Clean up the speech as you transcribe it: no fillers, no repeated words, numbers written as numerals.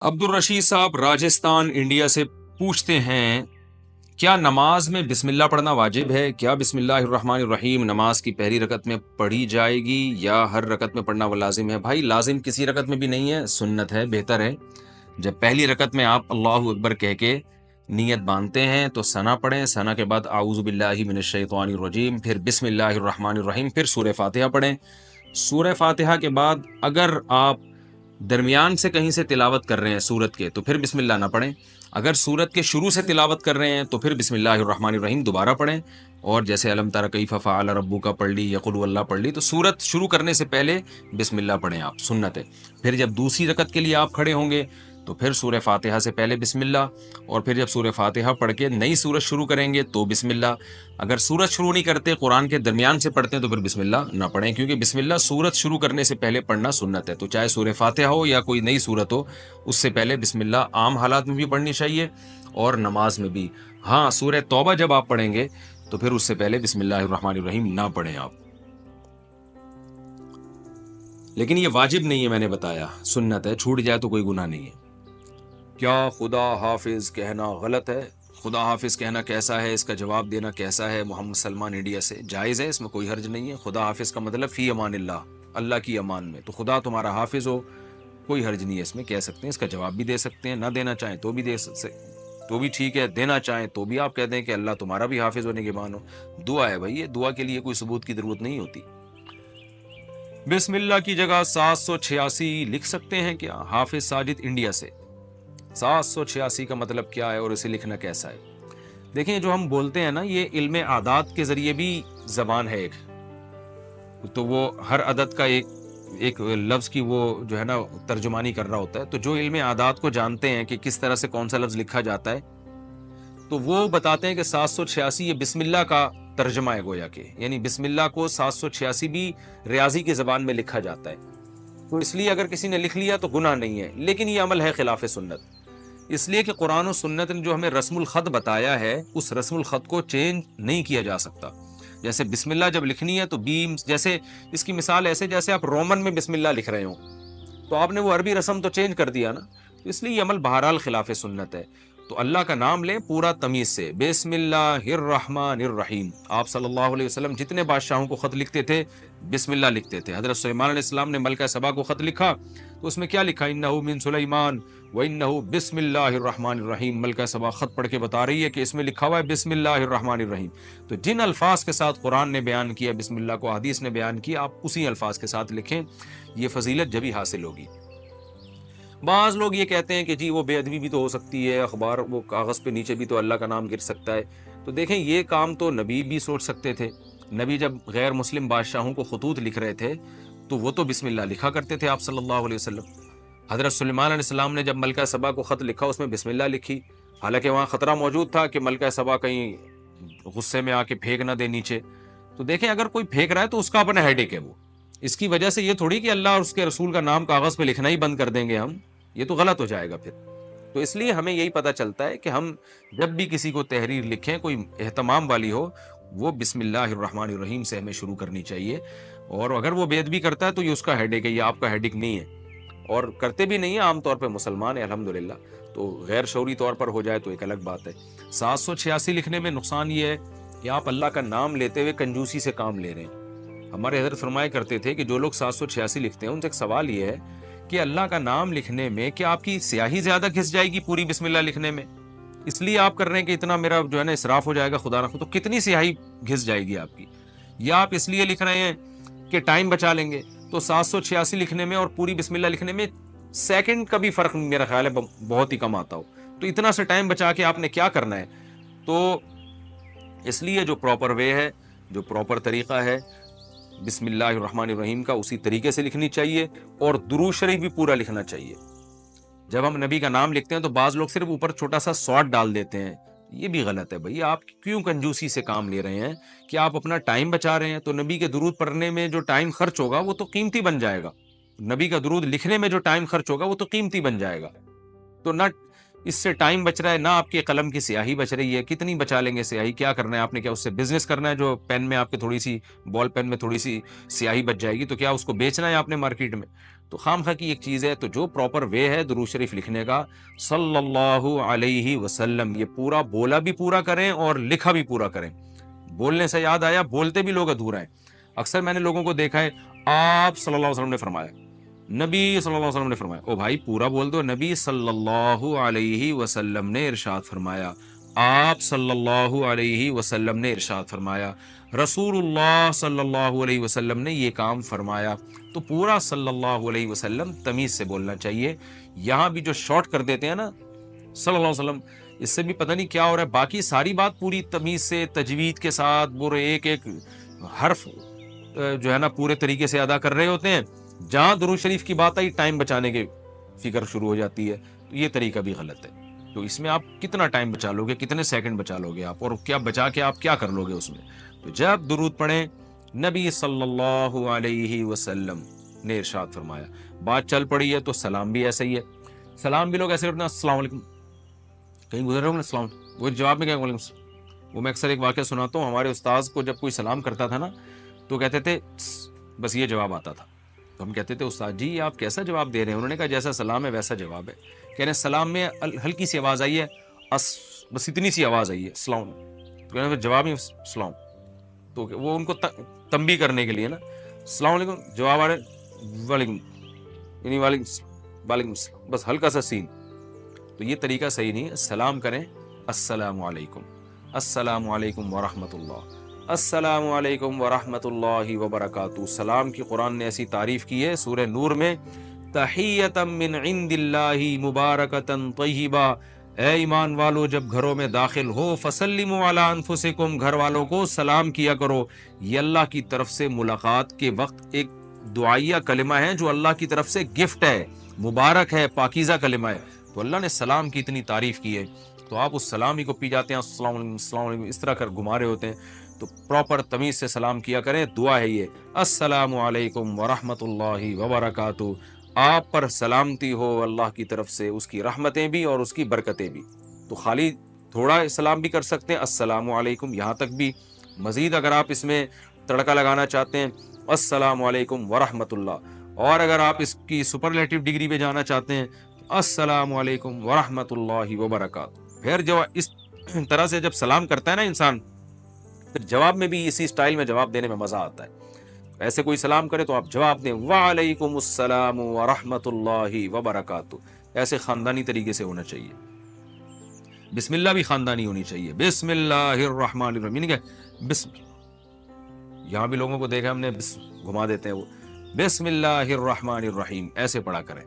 عبد الرشید صاحب راجستھان انڈیا سے پوچھتے ہیں، کیا نماز میں بسم اللہ پڑھنا واجب ہے؟ کیا بسم اللہ الرحمن الرحیم نماز کی پہلی رکعت میں پڑھی جائے گی یا ہر رکعت میں پڑھنا وہ لازم ہے؟ بھائی لازم کسی رکعت میں بھی نہیں ہے، سنت ہے، بہتر ہے جب پہلی رکعت میں آپ اللہ اکبر کہہ کے نیت باندھتے ہیں تو ثنا پڑھیں، ثنا کے بعد اعوذ باللہ من الشیطان الرجیم، پھر بسم اللہ الرحمن الرحیم، پھر سورہ فاتحہ پڑھیں۔ سورہ فاتحہ کے بعد اگر آپ درمیان سے کہیں سے تلاوت کر رہے ہیں سورت کے تو پھر بسم اللہ نہ پڑھیں، اگر سورت کے شروع سے تلاوت کر رہے ہیں تو پھر بسم اللہ الرحمن الرحیم دوبارہ پڑھیں، اور جیسے الم تر کیف فعل ربک پڑھ لی یا قل هو اللہ پڑھ لی، تو سورت شروع کرنے سے پہلے بسم اللہ پڑھیں آپ، سنت ہے۔ پھر جب دوسری رکعت کے لیے آپ کھڑے ہوں گے تو پھر سورہ فاتحہ سے پہلے بسم اللہ، اور پھر جب سورہ فاتحہ پڑھ کے نئی سورت شروع کریں گے تو بسم اللہ۔ اگر سورت شروع نہیں کرتے، قرآن کے درمیان سے پڑھتے ہیں تو پھر بسم اللہ نہ پڑھیں، کیونکہ بسم اللہ سورت شروع کرنے سے پہلے پڑھنا سنت ہے۔ تو چاہے سورہ فاتحہ ہو یا کوئی نئی سورت ہو، اس سے پہلے بسم اللہ عام حالات میں بھی پڑھنی چاہیے اور نماز میں بھی۔ ہاں، سورہ توبہ جب آپ پڑھیں گے تو پھر اس سے پہلے بسم اللہ الرحمن الرحیم نہ پڑھیں آپ، لیکن یہ واجب نہیں ہے، میں نے بتایا سنت ہے، چھوٹ جائے تو کوئی گناہ نہیں ہے۔ کیا خدا حافظ کہنا غلط ہے؟ خدا حافظ کہنا کیسا ہے، اس کا جواب دینا کیسا ہے؟ محمد سلمان انڈیا سے۔ جائز ہے، اس میں کوئی حرج نہیں ہے۔ خدا حافظ کا مطلب فی امان اللہ، اللہ کی امان میں، تو خدا تمہارا حافظ ہو، کوئی حرج نہیں ہے، اس میں کہہ سکتے ہیں، اس کا جواب بھی دے سکتے ہیں، نہ دینا چاہیں تو بھی دے سکتے تو بھی ٹھیک ہے، دینا چاہیں تو بھی آپ کہہ دیں کہ اللہ تمہارا بھی حافظ ہونے کے مان ہو۔ دعا ہے بھائی، یہ دعا کے لیے کوئی ثبوت کی ضرورت نہیں ہوتی۔ بسم اللہ کی جگہ 786 لکھ سکتے ہیں کیا؟ حافظ ساجد انڈیا سے۔ 786 کا مطلب کیا ہے اور اسے لکھنا کیسا ہے؟ دیکھیں، جو ہم بولتے ہیں نا، یہ علم عادات کے ذریعے بھی زبان ہے ایک، تو وہ ہر عدد کا ایک لفظ کی وہ جو ہے نا ترجمانی کر رہا ہوتا ہے، تو جو علم عادات کو جانتے ہیں کہ کس طرح سے کون سا لفظ لکھا جاتا ہے، تو وہ بتاتے ہیں کہ 786 یہ بسم اللہ کا ترجمہ ہے گویا کہ، یعنی بسم اللہ کو 786 بھی ریاضی کی زبان میں لکھا جاتا ہے، تو اس لیے اگر کسی نے لکھ لیا تو گناہ نہیں ہے، لیکن یہ عمل ہے خلاف سنت، اس لیے کہ قرآن و سنت نے جو ہمیں رسم الخط بتایا ہے، اس رسم الخط کو چینج نہیں کیا جا سکتا۔ جیسے بسم اللہ جب لکھنی ہے تو بیم، جیسے اس کی مثال ایسے جیسے آپ رومن میں بسم اللہ لکھ رہے ہوں، تو آپ نے وہ عربی رسم تو چینج کر دیا نا، تو اس لیے یہ عمل بہرحال خلاف سنت ہے۔ تو اللہ کا نام لیں پورا تمیز سے، بسم اللہ الرحمن الرحیم۔ آپ صلی اللہ علیہ وسلم جتنے بادشاہوں کو خط لکھتے تھے بسم اللہ لکھتے تھے۔ حضرت سلیمان علیہ السلام نے ملکہ سبا کو خط لکھا تو اس میں کیا لکھا؟ انہ من سلیمان وانہ بسم اللہ الرحمن الرحیم۔ ملکہ سبا خط پڑھ کے بتا رہی ہے کہ اس میں لکھا ہوا ہے بسم اللہ الرحمن الرحیم۔ تو جن الفاظ کے ساتھ قرآن نے بیان کیا بسم اللہ کو، حدیث نے بیان کیا، آپ اسی الفاظ کے ساتھ لکھیں، یہ فضیلت جبھی حاصل ہوگی۔ بعض لوگ یہ کہتے ہیں کہ جی وہ بے ادبی بھی تو ہو سکتی ہے، اخبار وہ کاغذ پہ نیچے بھی تو اللہ کا نام گر سکتا ہے، تو دیکھیں یہ کام تو نبی بھی سوچ سکتے تھے۔ نبی جب غیر مسلم بادشاہوں کو خطوط لکھ رہے تھے تو وہ تو بسم اللہ لکھا کرتے تھے آپ صلی اللہ علیہ وسلم۔ حضرت سلیمان علیہ السلام نے جب ملکہ سبا کو خط لکھا اس میں بسم اللہ لکھی، حالانکہ وہاں خطرہ موجود تھا کہ ملکہ سبا کہیں غصے میں آ کے پھینک نہ دے نیچے۔ تو دیکھیں اگر کوئی پھینک رہا ہے تو اس کا اپنا ہیڈیک ہے، وہ اس کی وجہ سے یہ تھوڑی کہ اللہ اور اس کے رسول کا نام کاغذ پہ لکھنا ہی بند کر دیں گے ہم، یہ تو غلط ہو جائے گا پھر۔ تو اس لیے ہمیں یہی پتہ چلتا ہے کہ ہم جب بھی کسی کو تحریر لکھیں کوئی اہتمام والی ہو، وہ بسم اللہ الرحمن الرحیم سے ہمیں شروع کرنی چاہیے، اور اگر وہ بے ادبی کرتا ہے تو یہ اس کا ہیڈیک ہے، یہ آپ کا ہیڈیک نہیں ہے، اور کرتے بھی نہیں ہیں، عام طور پہ مسلمان ہیں الحمدللہ، تو غیر شعوری طور پر ہو جائے تو ایک الگ بات ہے۔ 786 لکھنے میں نقصان یہ ہے کہ آپ اللہ کا نام لیتے ہوئے کنجوسی سے کام لے رہے ہیں۔ ہمارے حضرت فرمایا کرتے تھے کہ جو لوگ 786 لکھتے ہیں ان سے ایک سوال یہ ہے کہ اللہ کا نام لکھنے میں کیا آپ کی سیاہی زیادہ گھس جائے گی پوری بسم اللہ لکھنے میں؟ اس لیے آپ کر رہے ہیں کہ اتنا میرا جو ہے نا اسراف ہو جائے گا خدا نخواستہ، تو کتنی سیاہی گھس جائے گی آپ کی؟ یا آپ اس لیے لکھ رہے ہیں کہ ٹائم بچا لیں گے؟ تو 786 لکھنے میں اور پوری بسم اللہ لکھنے میں سیکنڈ کا بھی فرق میرا خیال ہے بہت ہی کم آتا ہو، تو اتنا سے ٹائم بچا کے آپ نے کیا کرنا ہے؟ تو اس لیے جو پراپر وے ہے، جو پراپر طریقہ ہے بسم اللہ الرحمن الرحیم کا، اسی طریقے سے لکھنی چاہیے، اور درود شریف بھی پورا لکھنا چاہیے۔ جب ہم نبی کا نام لکھتے ہیں تو بعض لوگ صرف اوپر چھوٹا سا سواد ڈال دیتے ہیں، یہ بھی غلط ہے بھائی۔ آپ کیوں کنجوسی سے کام لے رہے ہیں کہ آپ اپنا ٹائم بچا رہے ہیں؟ تو نبی کے درود پڑھنے میں جو ٹائم خرچ ہوگا وہ تو قیمتی بن جائے گا، نبی کا درود لکھنے میں جو ٹائم خرچ ہوگا وہ تو قیمتی بن جائے گا۔ تو نہ اس سے ٹائم بچ رہا ہے، نہ آپ کے قلم کی سیاہی بچ رہی ہے۔ کتنی بچا لیں گے سیاہی؟ کیا کرنا ہے آپ نے؟ کیا اس سے بزنس کرنا ہے؟ جو پین میں آپ کے تھوڑی سی بال پین میں تھوڑی سی سیاہی بچ جائے گی تو کیا اس کو بیچنا ہے آپ نے مارکیٹ میں؟ تو خام خواہ کی ایک چیز ہے، تو جو پراپر وے ہے درود شریف لکھنے کا صلی اللہ علیہ وسلم، یہ پورا بولا بھی پورا کریں اور لکھا بھی پورا کریں. بولنے سے یاد آیا، بولتے بھی لوگ ادھورا ہیں. اکثر میں نے لوگوں کو دیکھا ہے آپ صلی اللہ علیہ وسلم نے فرمایا، نبی صلی اللہ علیہ وسلم نے فرمایا. او بھائی پورا بول دو، نبی صلی اللہ علیہ وسلم نے ارشاد فرمایا، آپ صلی اللہ علیہ وسلم نے ارشاد فرمایا، رسول اللہ صلی اللہ علیہ وسلم نے یہ کام فرمایا. تو پورا صلی اللہ علیہ وسلم تمیز سے بولنا چاہیے. یہاں بھی جو شارٹ کر دیتے ہیں نا صلی اللہ علیہ وسلم، اس سے بھی پتہ نہیں کیا ہو رہا ہے. باقی ساری بات پوری تمیز سے تجوید کے ساتھ پورے ایک ایک حرف جو ہے نا پورے طریقے سے ادا کر رہے ہوتے ہیں. جہاں درود شریف کی بات آئی ٹائم بچانے کی فکر شروع ہو جاتی ہے. تو یہ طریقہ بھی غلط ہے. تو اس میں آپ کتنا ٹائم بچا لو گے، کتنے سیکنڈ بچا لو گے آپ، اور کیا بچا کے آپ کیا کر لو گے اس میں. تو جب درود پڑھیں نبی صلی اللہ علیہ وسلم نے ارشاد فرمایا. بات چل پڑی ہے تو سلام بھی ایسا ہی ہے. سلام بھی لوگ ایسے کرتے ہیں السلام علیکم، کہیں گزر رہے ہوں گے السلام، وہ جواب میں کیا وعلیکم السلام. وہ میں اکثر ایک واقعہ سناتا ہوں. ہمارے استاذ کو جب کوئی سلام کرتا تھا نا تو کہتے تھے بس یہ جواب آتا تھا. تو ہم کہتے تھے استاد جی آپ کیسا جواب دے رہے ہیں؟ انہوں نے کہا جیسا سلام ہے ویسا جواب ہے. کہہ رہے ہیں سلام میں ہلکی سی آواز آئی ہے، بس اتنی سی آواز آئی ہے السلام، تو کہہ رہے ہیں جواب ہی السلام. تو وہ ان کو تنبیہ کرنے کے لیے نا السلام علیکم جواب آ رہے وعلیکم، یعنی وعلیکم السلام، بس ہلکا سا سین. تو یہ طریقہ صحیح نہیں ہے. سلام کریں السلام علیکم، السلام علیکم ورحمۃ اللہ، السلام علیکم ورحمۃ اللہ وبرکاتہ. سلام کی قرآن نے ایسی تعریف کی ہے سورہ نور میں، تحیۃ من عند اللہ مبارکۃ طیبہ. اے ایمان والو جب گھروں میں داخل ہو فسلموا علی انفسکم، گھر والوں کو سلام کیا کرو. یہ اللہ کی طرف سے ملاقات کے وقت ایک دعائیہ کلمہ ہے جو اللہ کی طرف سے گفٹ ہے، مبارک ہے، پاکیزہ کلمہ ہے. تو اللہ نے سلام کی اتنی تعریف کی ہے تو آپ اس سلام ہی کو پی جاتے ہیں السلام علیکم السلام علیکم اس طرح کر گھما رہے ہوتے ہیں. تو پراپر تمیز سے سلام کیا کریں. دعا ہے یہ السلام علیکم ورحمۃ اللہ وبرکاتہ، آپ پر سلامتی ہو اللہ کی طرف سے، اس کی رحمتیں بھی اور اس کی برکتیں بھی. تو خالی تھوڑا سلام بھی کر سکتے ہیں السلام علیکم یہاں تک بھی. مزید اگر آپ اس میں تڑکا لگانا چاہتے ہیں السلام علیکم ورحمۃ اللہ، اور اگر آپ اس کی سپرلیٹو ڈگری پہ جانا چاہتے ہیں السلام علیکم ورحمۃ اللہ وبرکاتہ. پھر جو اس طرح سے جب سلام کرتا ہے نا انسان، پھر جواب میں بھی اسی سٹائل میں جواب دینے میں مزہ آتا ہے. ایسے کوئی سلام کرے تو آپ جواب دیں وعلیکم السلام ورحمۃ اللہ وبرکاتہ. ایسے خاندانی طریقے سے ہونا چاہیے. بسم اللہ بھی خاندانی ہونی چاہیے. بسم اللہ الرحمن الرحیم، کہ بسم، یہاں بھی لوگوں کو دیکھا ہم نے گھما دیتے ہیں وہ بسم اللہ الرحمن الرحیم، ایسے پڑھا کریں.